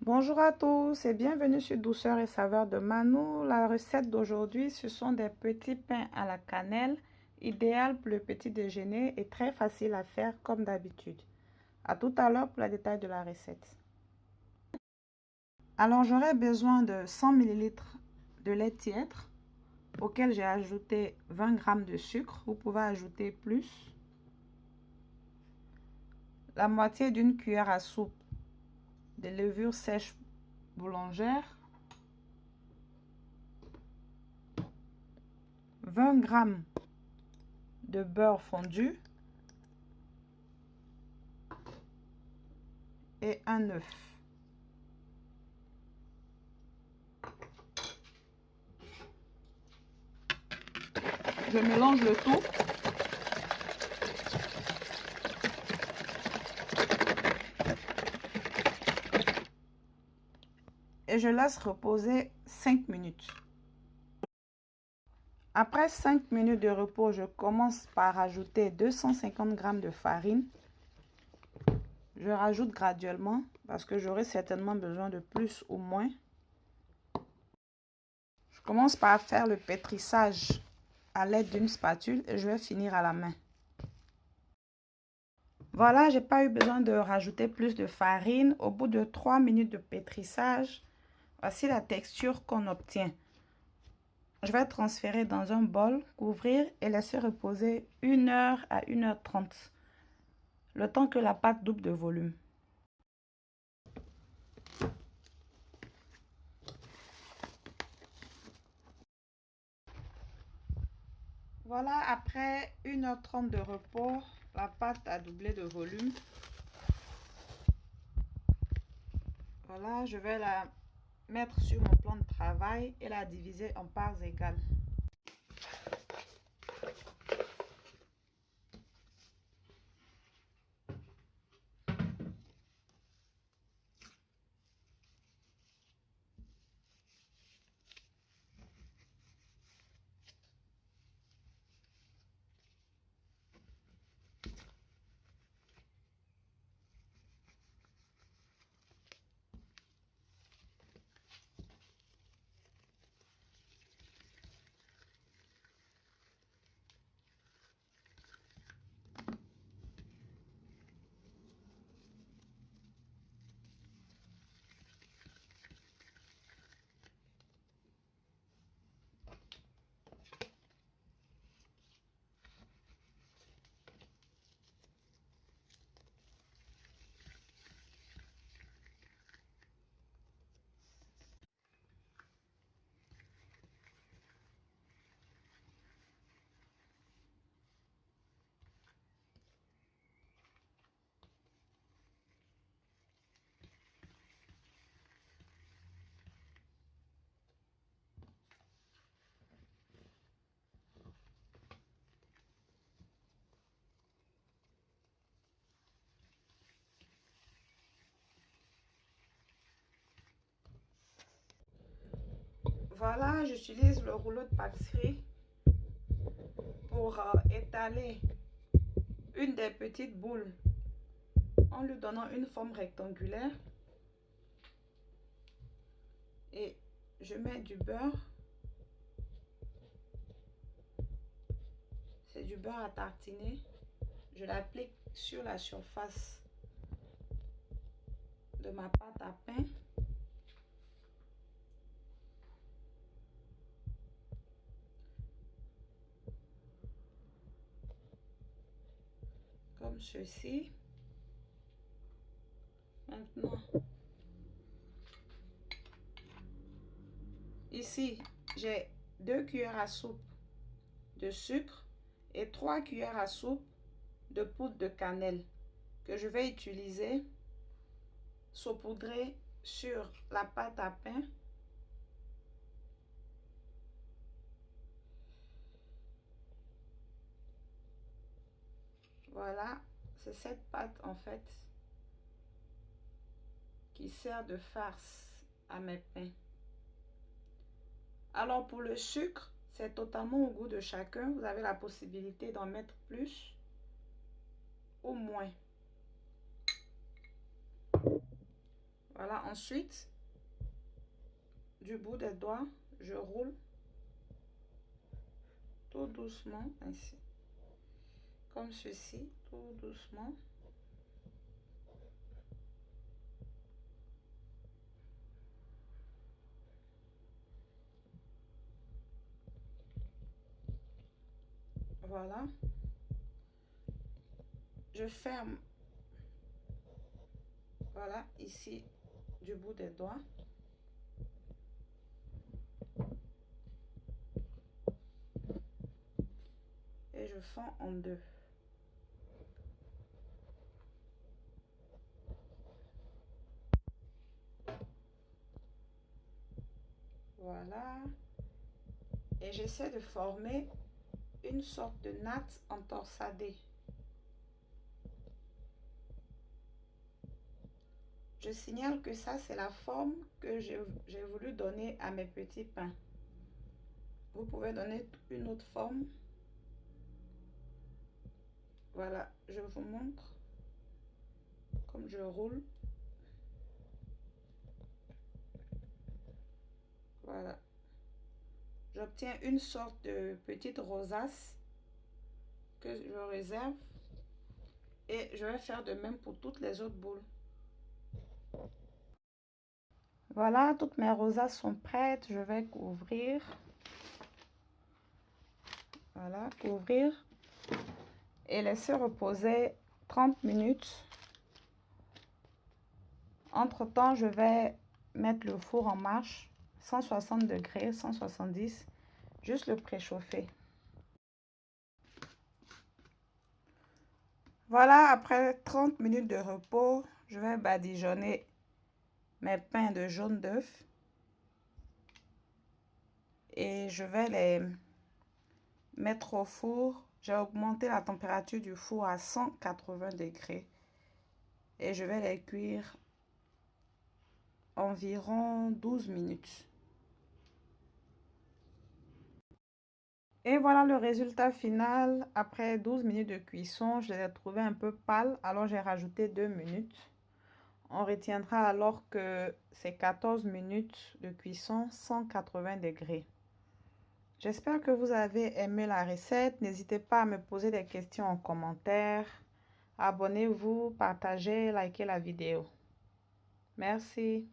Bonjour à tous et bienvenue sur Douceur et Saveur de Manou. La recette d'aujourd'hui, ce sont des petits pains à la cannelle, idéal pour le petit déjeuner et très facile à faire comme d'habitude. À tout à l'heure pour le détail de la recette. Alors j'aurai besoin de 100 ml de lait tiède auquel j'ai ajouté 20 g de sucre. Vous pouvez ajouter plus. La moitié d'une cuillère à soupe de levure sèche boulangère, 20 g de beurre fondu et un œuf. Je mélange le tout. Et je laisse reposer 5 minutes. Après 5 minutes de repos, je commence par ajouter 250 g de farine. Je rajoute graduellement parce que j'aurai certainement besoin de plus ou moins. Je commence par faire le pétrissage à l'aide d'une spatule et je vais finir à la main. Voilà, j'ai pas eu besoin de rajouter plus de farine. Au bout de 3 minutes de pétrissage, voici la texture qu'on obtient. Je vais transférer dans un bol, couvrir et laisser reposer 1 heure à 1h30, le temps que la pâte double de volume. Voilà, après 1h30 de repos, la pâte a doublé de volume. Voilà, je vais la mettre sur mon plan de travail et la diviser en parts égales. Voilà, j'utilise le rouleau de pâtisserie pour étaler une des petites boules en lui donnant une forme rectangulaire. Et je mets du beurre. C'est du beurre à tartiner. Je l'applique sur la surface de ma pâte à pain. Comme ceci. Maintenant, ici, j'ai 2 cuillères à soupe de sucre et 3 cuillères à soupe de poudre de cannelle que je vais utiliser saupoudrer sur la pâte à pain. Voilà, c'est cette pâte en fait qui sert de farce à mes pains. Alors pour le sucre, c'est totalement au goût de chacun. Vous avez la possibilité d'en mettre plus ou moins. Voilà, Voilà, ensuite, du bout des doigts, je roule tout doucement, ainsi. Comme ceci, tout doucement. Voilà. Je ferme. Voilà, ici, du bout des doigts. Et je fends en deux. Voilà. Et j'essaie de former une sorte de natte entorsadée. Je signale que ça, c'est la forme que j'ai voulu donner à mes petits pains. Vous pouvez donner une autre forme. Voilà, je vous montre comme je roule. Voilà. J'obtiens une sorte de petite rosace que je réserve. Et je vais faire de même pour toutes les autres boules. Voilà, toutes mes rosaces sont prêtes. Je vais couvrir. Voilà, couvrir. Et laisser reposer 30 minutes. Entre-temps, je vais mettre le four en marche. 160 degrés, 170. Juste le préchauffer. Voilà, après 30 minutes de repos, je vais badigeonner mes pains de jaune d'œuf. Et je vais les mettre au four. J'ai augmenté la température du four à 180 degrés. Et je vais les cuire environ 12 minutes. Et voilà le résultat final. Après 12 minutes de cuisson, je les ai trouvés un peu pâles. Alors j'ai rajouté 2 minutes. On retiendra alors que c'est 14 minutes de cuisson, 180 degrés. J'espère que vous avez aimé la recette. N'hésitez pas à me poser des questions en commentaire. Abonnez-vous, partagez, likez la vidéo. Merci.